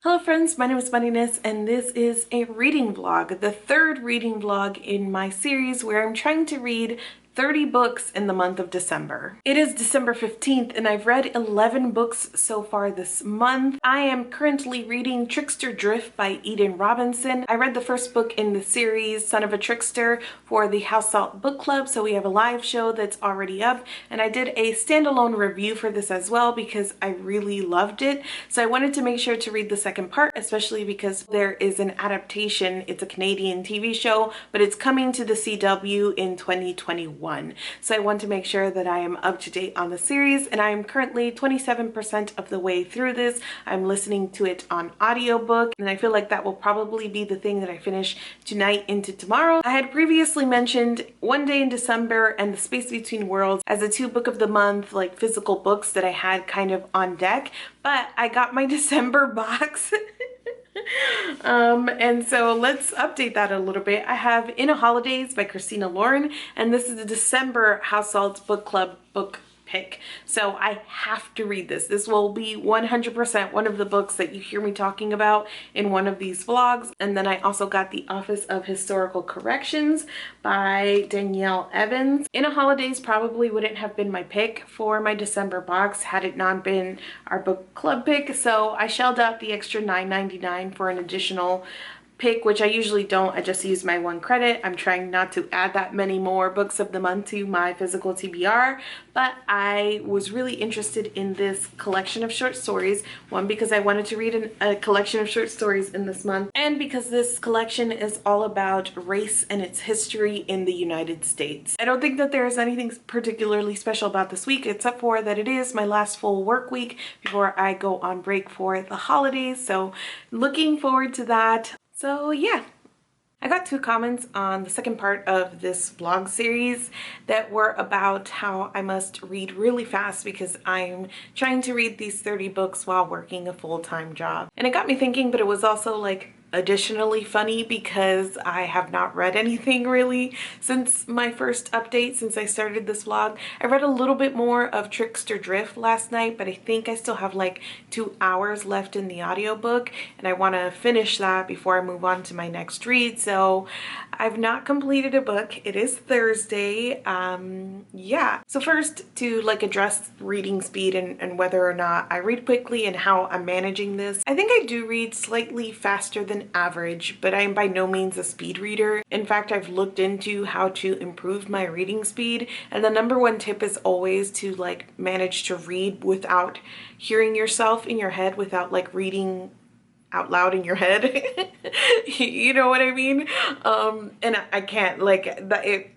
Hello friends, my name is Bunniness and this is a reading vlog, the third reading vlog in my series where I'm trying to read 30 books in the month of December. It is December 15th and I've read 11 books so far this month. I am currently reading Trickster Drift by Eden Robinson. I read the first book in the series, Son of a Trickster, for the House Salt Book Club, so we have a live show that's already up, and I did a standalone review for this as well because I really loved it. So I wanted to make sure to read the second part, especially because there is an adaptation. It's a Canadian TV show, but it's coming to the CW in 2021. So I want to make sure that I am up to date on the series, and I am currently 27% of the way through this. I'm listening to it on audiobook, and I feel like that will probably be the thing that I finish tonight into tomorrow. I had previously mentioned One Day in December and The Space Between Worlds as the two book of the month, like physical books that I had kind of on deck, but I got my December box. And so let's update that a little bit. I have In a Holidays by Christina Lauren, and this is the December House Salt Book Club book pick. So I have to read this. This will be 100% one of the books that you hear me talking about in one of these vlogs. And then I also got The Office of Historical Corrections by Danielle Evans. In a Holidays probably wouldn't have been my pick for my December box had it not been our book club pick. So I shelled out the extra $9.99 for an additional pick, which I usually don't. I just use my one credit. I'm trying not to add that many more books of the month to my physical TBR, but I was really interested in this collection of short stories. One, because I wanted to read a collection of short stories in this month, and because this collection is all about race and its history in the United States. I don't think that there is anything particularly special about this week, except for that it is my last full work week before I go on break for the holidays, so looking forward to that. So yeah, I got 2 comments on the second part of this vlog series that were about how I must read really fast because I'm trying to read these 30 books while working a full-time job. And it got me thinking, but it was also like additionally funny because I have not read anything really since my first update, since I started this vlog. I read a little bit more of Trickster Drift last night, but I think I still have like 2 hours left in the audiobook, and I want to finish that before I move on to my next read. So I've not completed a book. It is Thursday. Yeah. So first, to like address reading speed and whether or not I read quickly and how I'm managing this. I think I do read slightly faster than average, but I am by no means a speed reader. In fact, I've looked into how to improve my reading speed, and the number one tip is always to like manage to read without hearing yourself in your head, without like reading out loud in your head. You know what I mean? And I can't like that.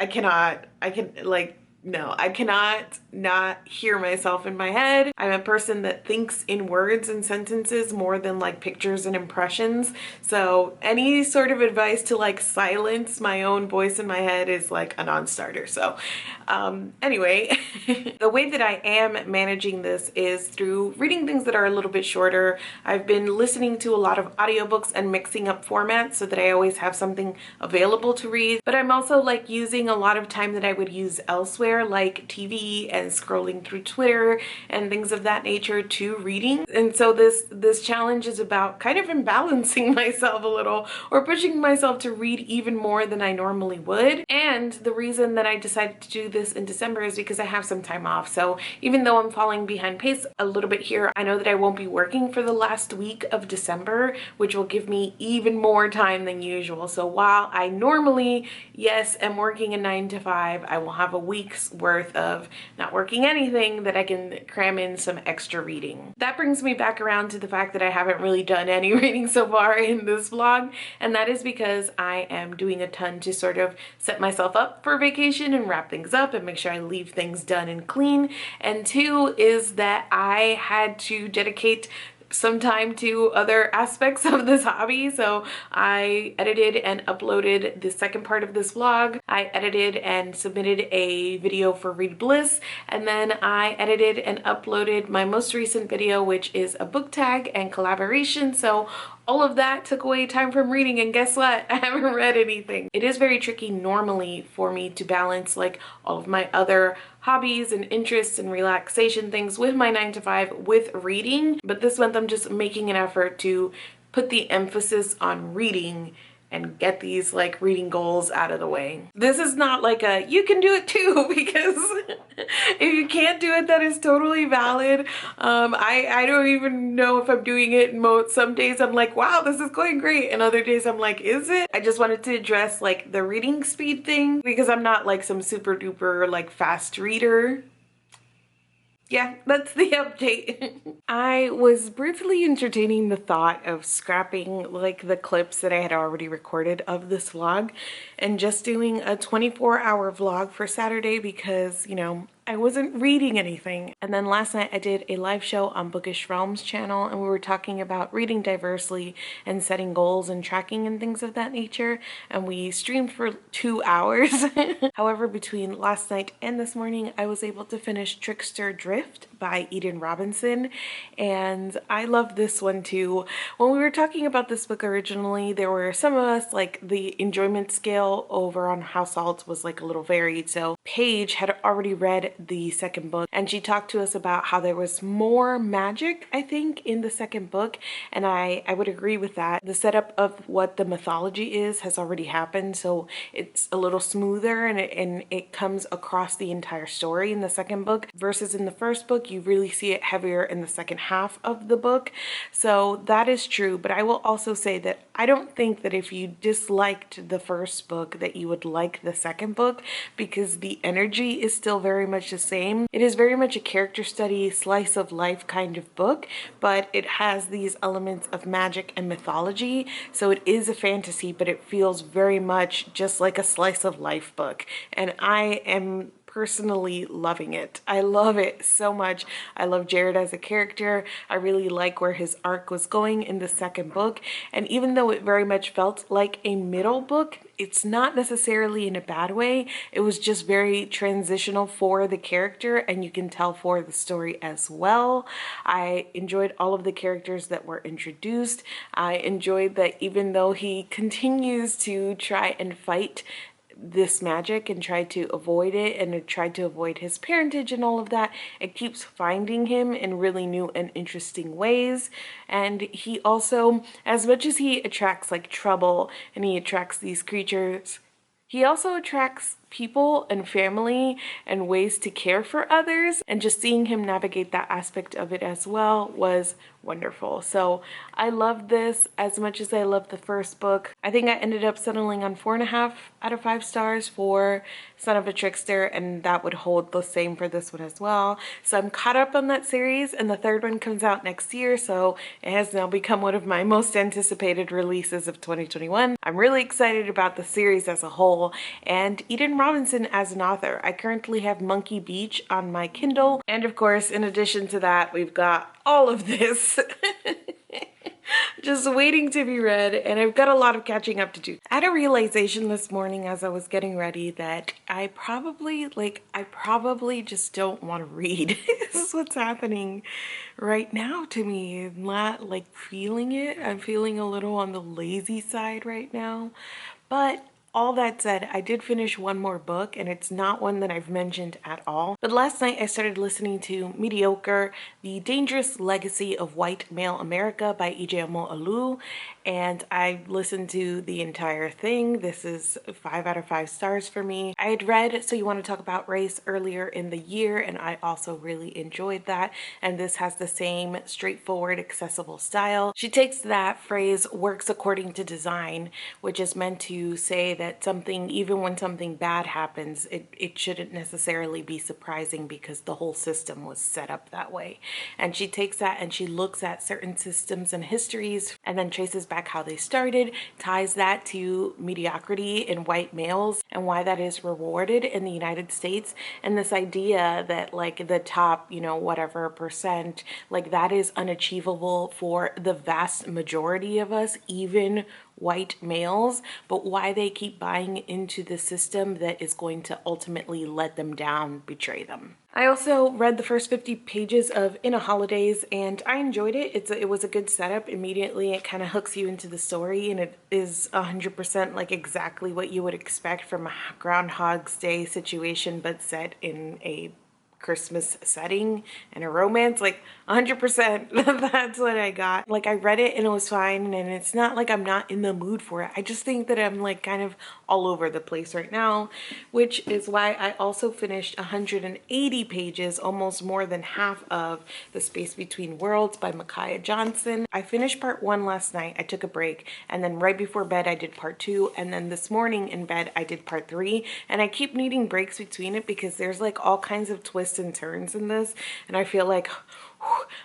No, I cannot not hear myself in my head. I'm a person that thinks in words and sentences more than like pictures and impressions. So any sort of advice to like silence my own voice in my head is like a non-starter. So anyway, the way that I am managing this is through reading things that are a little bit shorter. I've been listening to a lot of audiobooks and mixing up formats so that I always have something available to read. But I'm also like using a lot of time that I would use elsewhere, like TV and scrolling through Twitter and things of that nature, to reading. And so this challenge is about kind of imbalancing myself a little, or pushing myself to read even more than I normally would. And the reason that I decided to do this in December is because I have some time off. So even though I'm falling behind pace a little bit here, I know that I won't be working for the last week of December, which will give me even more time than usual. So while I normally, yes, am working a 9 to 5, I will have a week's worth of not working anything that I can cram in some extra reading. That brings me back around to the fact that I haven't really done any reading so far in this vlog, and that is because I am doing a ton to sort of set myself up for vacation and wrap things up and make sure I leave things done and clean. And 2 is that I had to dedicate some time to other aspects of this hobby. So I edited and uploaded the second part of this vlog. I edited and submitted a video for Read Bliss, and then I edited and uploaded my most recent video, which is a book tag and collaboration. So all of that took away time from reading, and guess what? I haven't read anything. It is very tricky normally for me to balance like all of my other hobbies and interests and relaxation things with my 9 to 5 with reading, but this month I'm just making an effort to put the emphasis on reading and get these like reading goals out of the way. This is not like a you can do it too, because if you can't do it, that is totally valid. I don't even know if I'm doing it. Some days I'm like, wow, this is going great, and other days I'm like, is it? I just wanted to address like the reading speed thing, because I'm not like some super duper like fast reader. Yeah, that's the update. I was briefly entertaining the thought of scrapping like the clips that I had already recorded of this vlog and just doing a 24-hour vlog for Saturday, because, you know, I wasn't reading anything. And then last night I did a live show on Bookish Realms channel, and we were talking about reading diversely and setting goals and tracking and things of that nature, and we streamed for 2 hours. However, between last night and this morning I was able to finish Trickster Drift by Eden Robinson, and I love this one too. When we were talking about this book originally, there were some of us like the enjoyment scale over on House Salt was like a little varied. So Paige had already read the second book, and she talked to us about how there was more magic, I think, in the second book, and I would agree with that. The setup of what the mythology is has already happened, so it's a little smoother, and it comes across the entire story in the second book, versus in the first book you really see it heavier in the second half of the book. So that is true, but I will also say that I don't think that if you disliked the first book that you would like the second book, because the energy is still very much the same. It is very much a character study, slice of life kind of book, but it has these elements of magic and mythology. So it is a fantasy, but it feels very much just like a slice of life book. And I am personally loving it. I love it so much. I love Jared as a character. I really like where his arc was going in the second book. And even though it very much felt like a middle book, it's not necessarily in a bad way. It was just very transitional for the character, and you can tell for the story as well. I enjoyed all of the characters that were introduced. I enjoyed that even though he continues to try and fight this magic and try to avoid it, and try to avoid his parentage and all of that, it keeps finding him in really new and interesting ways. And he also, as much as he attracts like trouble and he attracts these creatures, he also attracts people and family and ways to care for others, and just seeing him navigate that aspect of it as well was wonderful. So I love this as much as I loved the first book. I think I ended up settling on 4.5 out of 5 stars for Son of a Trickster, and that would hold the same for this one as well. So I'm caught up on that series, and the third one comes out next year, so it has now become one of my most anticipated releases of 2021. I'm really excited about the series as a whole, and Eden Robinson as an author. I currently have Monkey Beach on my Kindle, and of course, in addition to that, we've got all of this just waiting to be read, and I've got a lot of catching up to do. I had a realization this morning as I was getting ready that I probably just don't want to read. This is what's happening right now to me. I'm not like feeling it. I'm feeling a little on the lazy side right now, but all that said, I did finish one more book, and it's not one that I've mentioned at all. But last night I started listening to Mediocre, The Dangerous Legacy of White Male America by Ijeoma Oluo, and I listened to the entire thing. This is 5 out of 5 stars for me. I had read So You Want to Talk About Race earlier in the year, and I also really enjoyed that, and this has the same straightforward, accessible style. She takes that phrase, works according to design, which is meant to say that something, even when something bad happens, it shouldn't necessarily be surprising because the whole system was set up that way. And she takes that and she looks at certain systems and histories and then traces back how they started, ties that to mediocrity in white males and why that is rewarded in the United States. And this idea that like the top, you know, whatever percent, like that is unachievable for the vast majority of us, even white males, but why they keep keep buying into the system that is going to ultimately let them down, betray them. I also read the first 50 pages of In a Holidays and I enjoyed it. It was a good setup. Immediately it kind of hooks you into the story, and it is 100% like exactly what you would expect from a Groundhog's Day situation, but set in a Christmas setting and a romance. Like 100% that's what I got. Like I read it and it was fine, and it's not like I'm not in the mood for it. I just think that I'm like kind of all over the place right now, which is why I also finished 180 pages, almost more than half of The Space Between Worlds by Micaiah Johnson. I finished part 1 last night. I took a break, and then right before bed I did part 2, and then this morning in bed I did part 3, and I keep needing breaks between it because there's like all kinds of twists and turns in this, and I feel like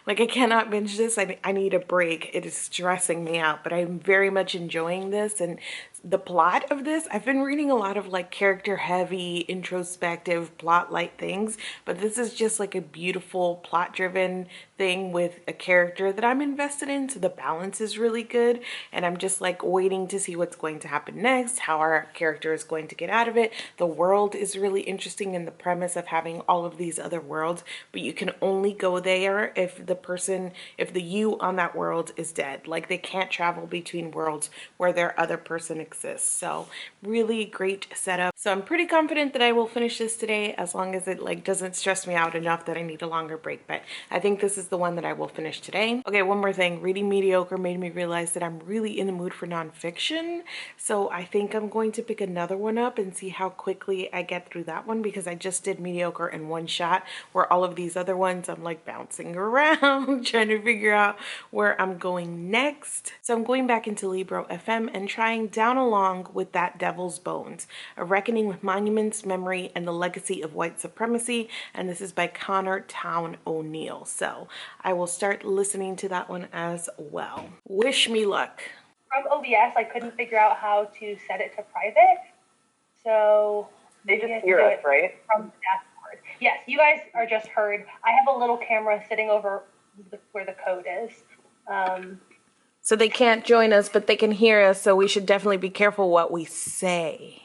I cannot binge this. I need a break. It is stressing me out, but I'm very much enjoying this. And the plot of this, I've been reading a lot of like character heavy, introspective, plot light things, but this is just like a beautiful plot driven thing with a character that I'm invested in. So the balance is really good, and I'm just like waiting to see what's going to happen next, how our character is going to get out of it. The world is really interesting in the premise of having all of these other worlds, but you can only go there if the you on that world is dead. Like they can't travel between worlds where their other person exists. So really great setup. So I'm pretty confident that I will finish this today, as long as it like doesn't stress me out enough that I need a longer break. But I think this is the one that I will finish today. Okay, one more thing. Reading Mediocre made me realize that I'm really in the mood for nonfiction. So I think I'm going to pick another one up and see how quickly I get through that one, because I just did Mediocre in one shot, where all of these other ones I'm like bouncing around trying to figure out where I'm going next. So I'm going back into Libro FM and trying Down Along with That Devil's Bones, A Reckoning with Monuments, Memory, and the Legacy of White Supremacy, and this is by Connor Towne O'Neill. So I will start listening to that one as well. Wish me luck. From OBS, I couldn't figure out how to set it to private, so they just hear us, right? From the dashboard. Yes, you guys are just heard. I have a little camera sitting over where the code is. So they can't join us, but they can hear us, so we should definitely be careful what we say.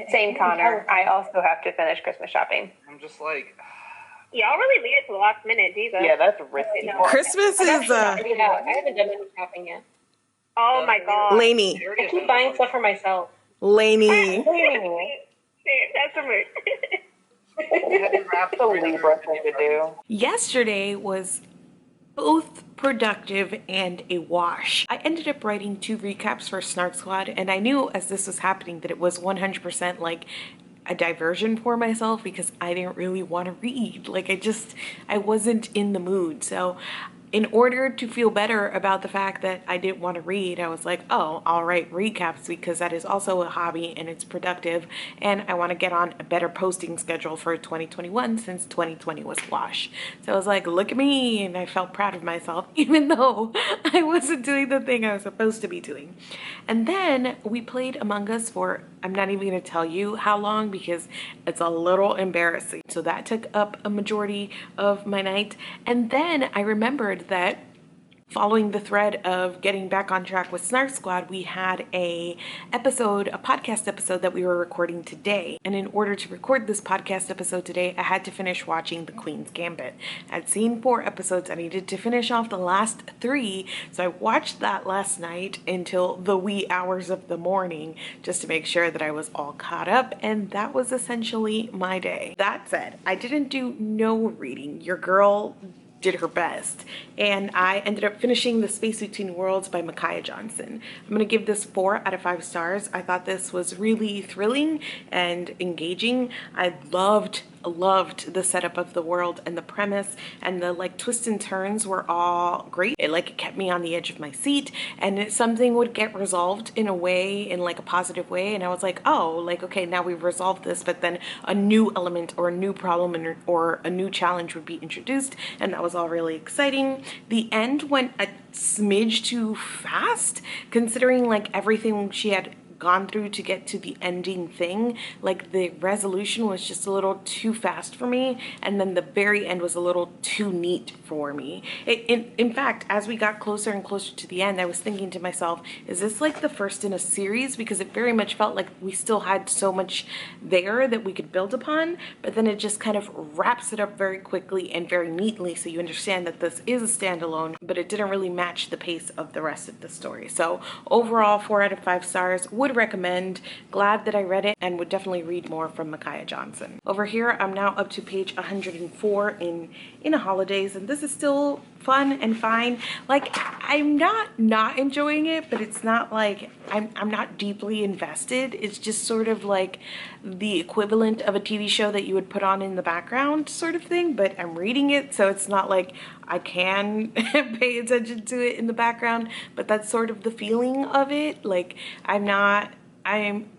Same, Connor. I also have to finish Christmas shopping. I'm just like... Y'all really leave it to the last minute, Jesus. Yeah, that's risky. No. Christmas is... I haven't done any shopping yet. Oh my God. Lainey. I keep buying stuff for myself. Lainey. That's a mood. That's a Libra thing to do. Yesterday was both productive and a wash. I ended up writing 2 recaps for Snark Squad, and I knew as this was happening that it was 100% like a diversion for myself, because I didn't really want to read. Like I wasn't in the mood. So in order to feel better about the fact that I didn't want to read, I was like, oh, I'll write recaps, because that is also a hobby and it's productive, and I want to get on a better posting schedule for 2021 since 2020 was wash. So I was like, look at me, and I felt proud of myself even though I wasn't doing the thing I was supposed to be doing. And then we played Among Us for, I'm not even going to tell you how long because it's a little embarrassing. So that took up a majority of my night. And then I remembered that following the thread of getting back on track with Snark Squad, we had a podcast episode that we were recording today. And in order to record this podcast episode today, I had to finish watching The Queen's Gambit. I'd seen 4 episodes. I needed to finish off the last 3. So I watched that last night until the wee hours of the morning just to make sure that I was all caught up. And that was essentially my day. That said, I didn't do no reading. Your girl did her best, and I ended up finishing The Space Between Worlds by Micaiah Johnson. I'm gonna give this 4 out of 5 stars. I thought this was really thrilling and engaging. I loved the setup of the world, and the premise and the like twists and turns were all great. It kept me on the edge of my seat, and something would get resolved in a way, in like a positive way, and I was like, oh, like, okay, now we've resolved this, but then a new element or a new problem or a new challenge would be introduced, and that was all really exciting. The end went a smidge too fast, considering like everything she had gone through to get to the ending thing. Like the resolution was just a little too fast for me, and then the very end was a little too neat for me. In fact, as we got closer and closer to the end, I was thinking to myself, is this like the first in a series? Because it very much felt like we still had so much there that we could build upon, but then it just kind of wraps it up very quickly and very neatly, so you understand that this is a standalone, but it didn't really match the pace of the rest of the story. So overall, 4 out of 5 stars. Would recommend. Glad that I read it, and would definitely read more from Micaiah Johnson. Over here, I'm now up to page 104 in a Holidays, and this is still fun and fine. Like, I'm not enjoying it, but it's not like I'm not deeply invested. It's just sort of like the equivalent of a TV show that you would put on in the background sort of thing, but I'm reading it, so it's not like I can pay attention to it in the background, but that's sort of the feeling of it. Like,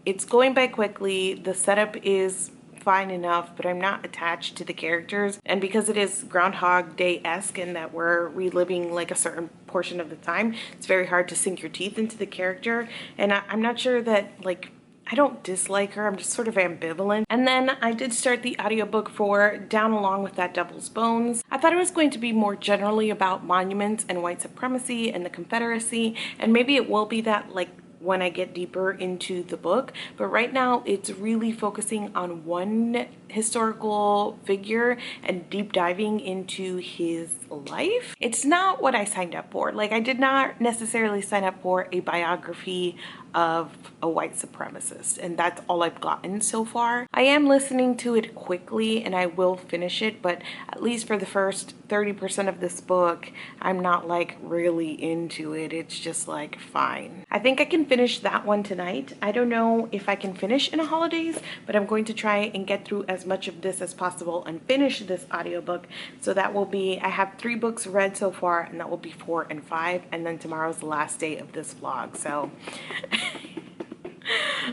it's going by quickly. The setup is fine enough, but I'm not attached to the characters. And because it is Groundhog Day-esque and that we're reliving like a certain portion of the time, it's very hard to sink your teeth into the character. And I'm not sure that, like, I don't dislike her, I'm just sort of ambivalent. And then I did start the audiobook for Down Along with That Devil's Bones. I thought it was going to be more generally about monuments and white supremacy and the Confederacy, and maybe it will be that, like, when I get deeper into the book, but right now it's really focusing on one historical figure and deep diving into his life. It's not what I signed up for. Like, I did not necessarily sign up for a biography of a white supremacist, and that's all I've gotten so far. I am listening to it quickly and I will finish it, but at least for the first 30% of this book, I'm not like really into it. It's just like fine. I think I can finish that one tonight. I don't know if I can finish in a Holidays, but I'm going to try and get through as much of this as possible and finish this audiobook. So that will be, I have 3 books read so far, and that will be 4 and 5, and then tomorrow's the last day of this vlog. So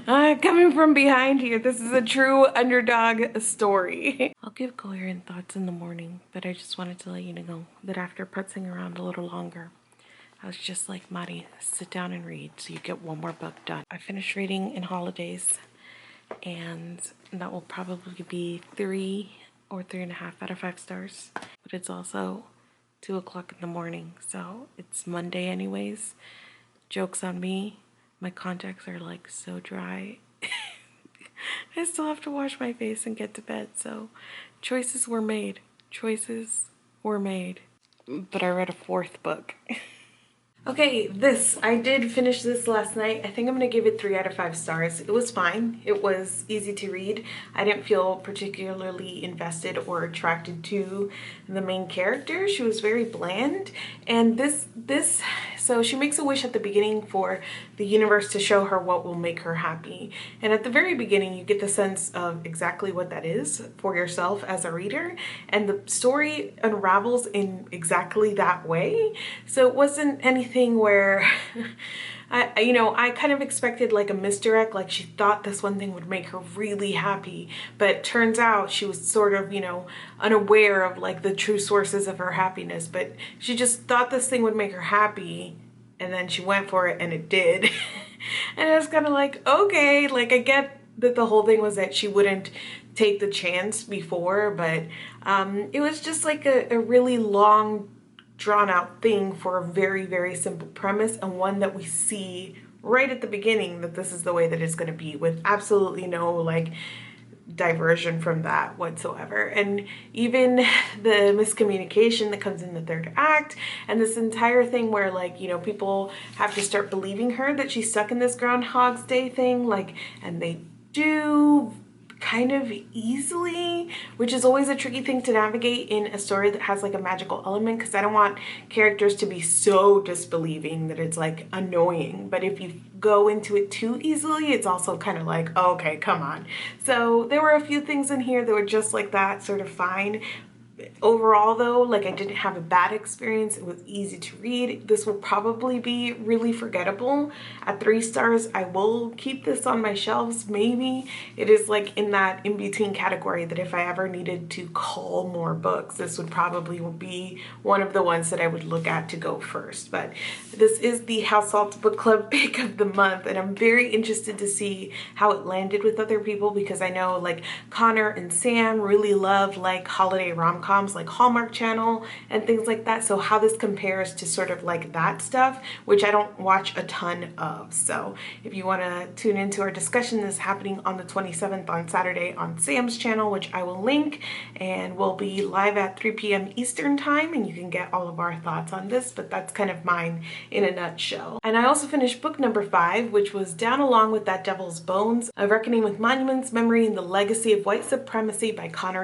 coming from behind here, this is a true underdog story. I'll give coherent thoughts in the morning, but I just wanted to let you know that after putzing around a little longer, I was just like, Mari, sit down and read so you get one more book done. I finished reading in Holidays, and that will probably be 3 or 3.5 out of 5 stars. But it's also 2 o'clock in the morning, so it's Monday anyways. Joke's on me. My contacts are like so dry. I still have to wash my face and get to bed, so choices were made. Choices were made. But I read a 4th book. Okay, I did finish this last night. I think I'm gonna give it 3 out of 5 stars. It was fine. It was easy to read. I didn't feel particularly invested or attracted to the main character. She was very bland. And so she makes a wish at the beginning for the universe to show her what will make her happy. And at the very beginning, you get the sense of exactly what that is for yourself as a reader. And the story unravels in exactly that way. So it wasn't anything where I kind of expected like a misdirect, like she thought this one thing would make her really happy, but turns out she was sort of, unaware of like the true sources of her happiness, but she just thought this thing would make her happy, and then she went for it and it did. And I was kind of like, okay, like I get that the whole thing was that she wouldn't take the chance before, but it was just like a really long drawn out thing for a very, very simple premise, and one that we see right at the beginning that this is the way that it's going to be, with absolutely no like diversion from that whatsoever. And even the miscommunication that comes in the 3rd act, and this entire thing where like, people have to start believing her that she's stuck in this Groundhog's Day thing, like, and they do kind of easily, which is always a tricky thing to navigate in a story that has like a magical element, because I don't want characters to be so disbelieving that it's like annoying. But if you go into it too easily, it's also kind of like, oh, okay, come on. So there were a few things in here that were just like that, sort of fine. Overall though, like, I didn't have a bad experience. It was easy to read. This will probably be really forgettable. At 3 stars, I will keep this on my shelves maybe. It is like in that in-between category that if I ever needed to cull more books, this would probably be one of the ones that I would look at to go first. But this is the House Salt Book Club pick of the month, and I'm very interested to see how it landed with other people, because I know like Connor and Sam really love like holiday rom-coms like Hallmark Channel and things like that. So how this compares to sort of like that stuff, which I don't watch a ton of. So if you want to tune into our discussion, this is happening on the 27th on Saturday on Sam's channel, which I will link, and we'll be live at 3 p.m. Eastern time, and you can get all of our thoughts on this, but that's kind of mine in a nutshell. And I also finished book number 5, which was Down Along with That Devil's Bones, A Reckoning with Monuments, Memory, and the Legacy of White Supremacy by Towne.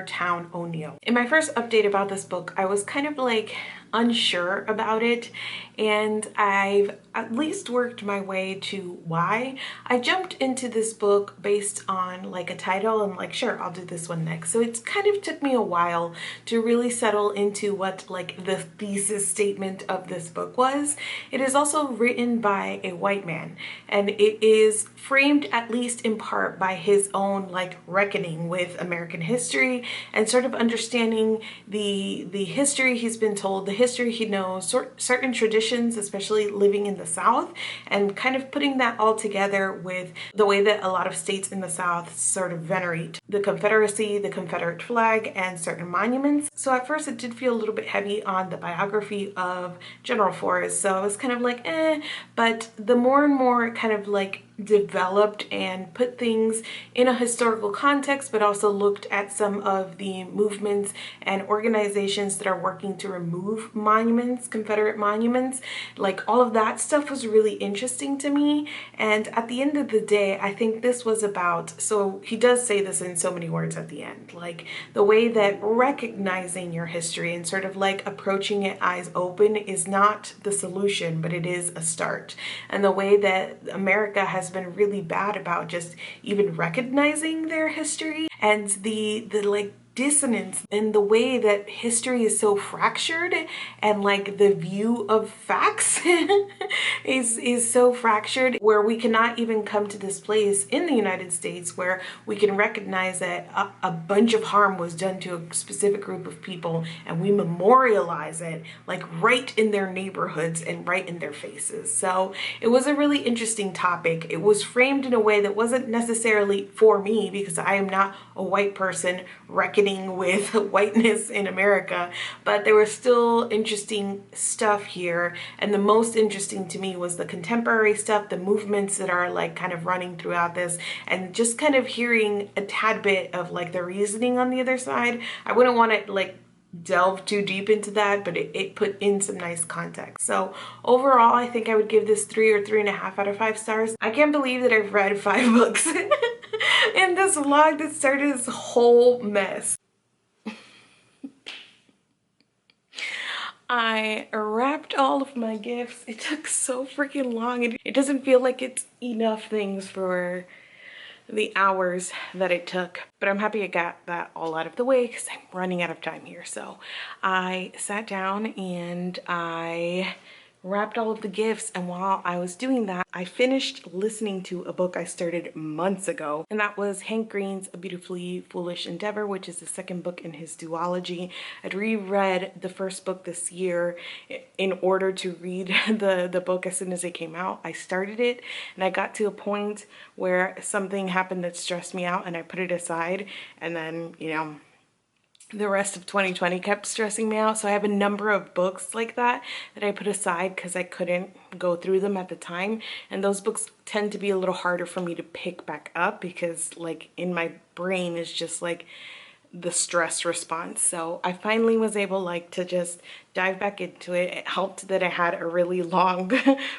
In my first update about this book, I was kind of like unsure about it, and I've at least worked my way to why. I jumped into this book based on like a title and like, sure, I'll do this one next. So it's kind of took me a while to really settle into what like the thesis statement of this book was. It is also written by a white man, and it is framed at least in part by his own like reckoning with American history and sort of understanding the history he's been told, the history he knows, certain traditions, especially living in the South, and kind of putting that all together with the way that a lot of states in the South sort of venerate the Confederacy, the Confederate flag, and certain monuments. So at first it did feel a little bit heavy on the biography of General Forrest, so I was kind of like, but the more and more it kind of like developed and put things in a historical context, but also looked at some of the movements and organizations that are working to remove monuments, Confederate monuments. Like all of that stuff was really interesting to me. And at the end of the day, I think this was about, so he does say this in so many words at the end, like the way that recognizing your history and sort of like approaching it eyes open is not the solution, but it is a start. And the way that America has been really bad about just even recognizing their history, and the like dissonance in the way that history is so fractured, and like the view of facts is so fractured, where we cannot even come to this place in the United States where we can recognize that a bunch of harm was done to a specific group of people, and we memorialize it like right in their neighborhoods and right in their faces. So it was a really interesting topic. It was framed in a way that wasn't necessarily for me, because I am not a white person reckoning with whiteness in America, but there was still interesting stuff here. And the most interesting to me was the contemporary stuff, the movements that are like kind of running throughout this, and just kind of hearing a tad bit of like the reasoning on the other side. I wouldn't want to like delve too deep into that, but it put in some nice context. So overall, I think I would give this 3 or 3.5 out of 5 stars. I can't believe that I've read 5 books in this vlog that started this whole mess. I wrapped all of my gifts. It took so freaking long. It doesn't feel like it's enough things for the hours that it took, but I'm happy I got that all out of the way because I'm running out of time here. So I sat down and I wrapped all of the gifts, and while I was doing that, I finished listening to a book I started months ago, and that was Hank Green's A Beautifully Foolish Endeavor, which is the second book in his duology. I'd reread the first book this year in order to read the book as soon as it came out. I started it and I got to a point where something happened that stressed me out, and I put it aside, and then, you know, the rest of 2020 kept stressing me out. So I have a number of books like that I put aside because I couldn't go through them at the time. And those books tend to be a little harder for me to pick back up because like in my brain is just like the stress response. So I finally was able like to just dive back into it. It helped that I had a really long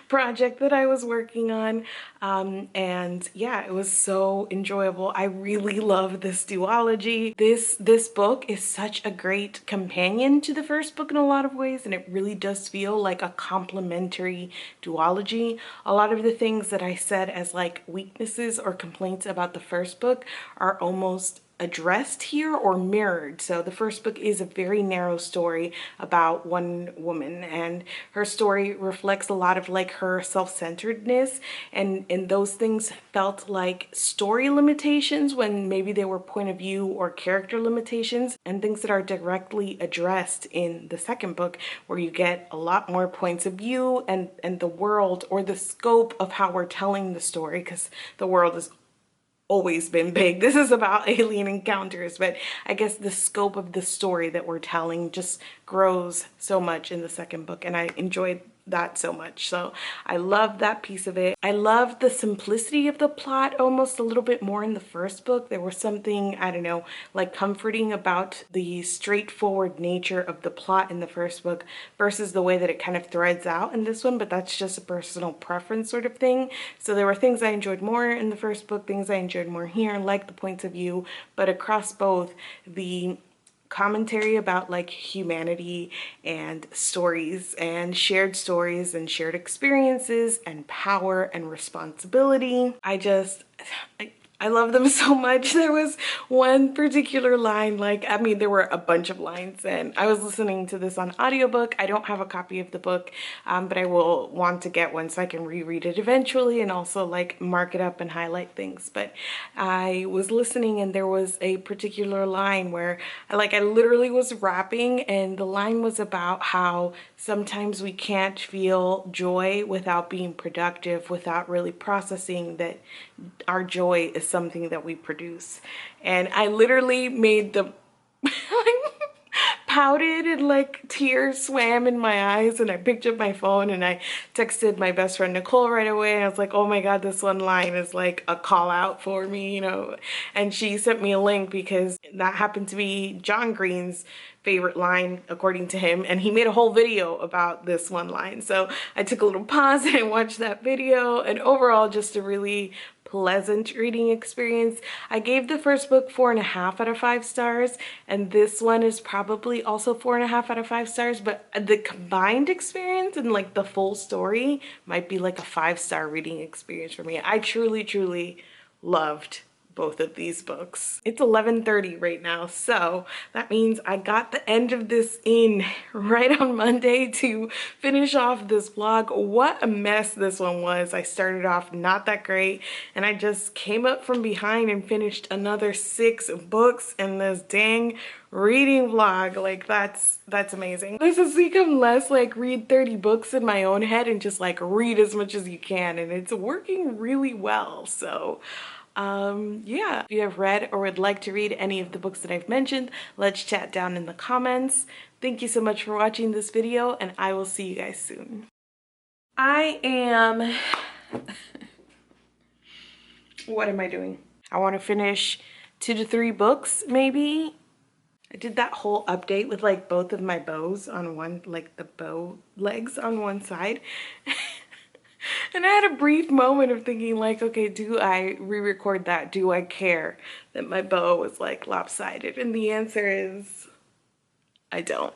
project that I was working on. And yeah, it was so enjoyable. I really love this duology. This book is such a great companion to the first book in a lot of ways, and it really does feel like a complementary duology. A lot of the things that I said as like weaknesses or complaints about the first book are almost addressed here or mirrored. So the first book is a very narrow story about one woman, and her story reflects a lot of like her self-centeredness, and those things felt like story limitations when maybe they were point of view or character limitations, and things that are directly addressed in the second book, where you get a lot more points of view and the world or the scope of how we're telling the story, because the world is always been big. This is about alien encounters, but I guess the scope of the story that we're telling just grows so much in the second book, and I enjoyed that so much. So I love that piece of it. I love the simplicity of the plot almost a little bit more in the first book. There was something, I don't know, like comforting about the straightforward nature of the plot in the first book versus the way that it kind of threads out in this one, but that's just a personal preference sort of thing. So there were things I enjoyed more in the first book, things I enjoyed more here, like the points of view, but across both, the commentary about like humanity and stories and shared experiences and power and responsibility. I love them so much. There was one particular line, like, I mean, there were a bunch of lines, and I was listening to this on audiobook. I don't have a copy of the book, but I will want to get one so I can reread it eventually and also like mark it up and highlight things. But I was listening, and there was a particular line where I literally was rapping, and the line was about how sometimes we can't feel joy without being productive, without really processing that our joy is something that we produce. And I literally made the pouted, and like tears swam in my eyes, and I picked up my phone and I texted my best friend Nicole right away. I was like, oh my god, this one line is like a call out for me, you know. And she sent me a link because that happened to be John Green's favorite line according to him, and he made a whole video about this one line. So I took a little pause and I watched that video, and overall just a really pleasant reading experience. I gave the first book 4.5 out of 5 stars, and this one is probably also 4.5 out of 5 stars, but the combined experience and like the full story might be like a 5-star reading experience for me. I truly loved both of these books. It's 11:30 right now, so that means I got the end of this in right on Monday to finish off this vlog. What a mess this one was. I started off not that great, and I just came up from behind and finished another 6 books in this dang reading vlog. Like that's amazing. This has become less like read 30 books in my own head and just like read as much as you can, and it's working really well. So yeah, if you have read or would like to read any of the books that I've mentioned, let's chat down in the comments. Thank you so much for watching this video, and I will see you guys soon. I am what am I doing? I want to finish 2 to 3 books maybe. I did that whole update with like both of my bows on one, like the bow legs on one side. And I had a brief moment of thinking like, okay, do I re-record that? Do I care that my bow was like lopsided? And the answer is, I don't.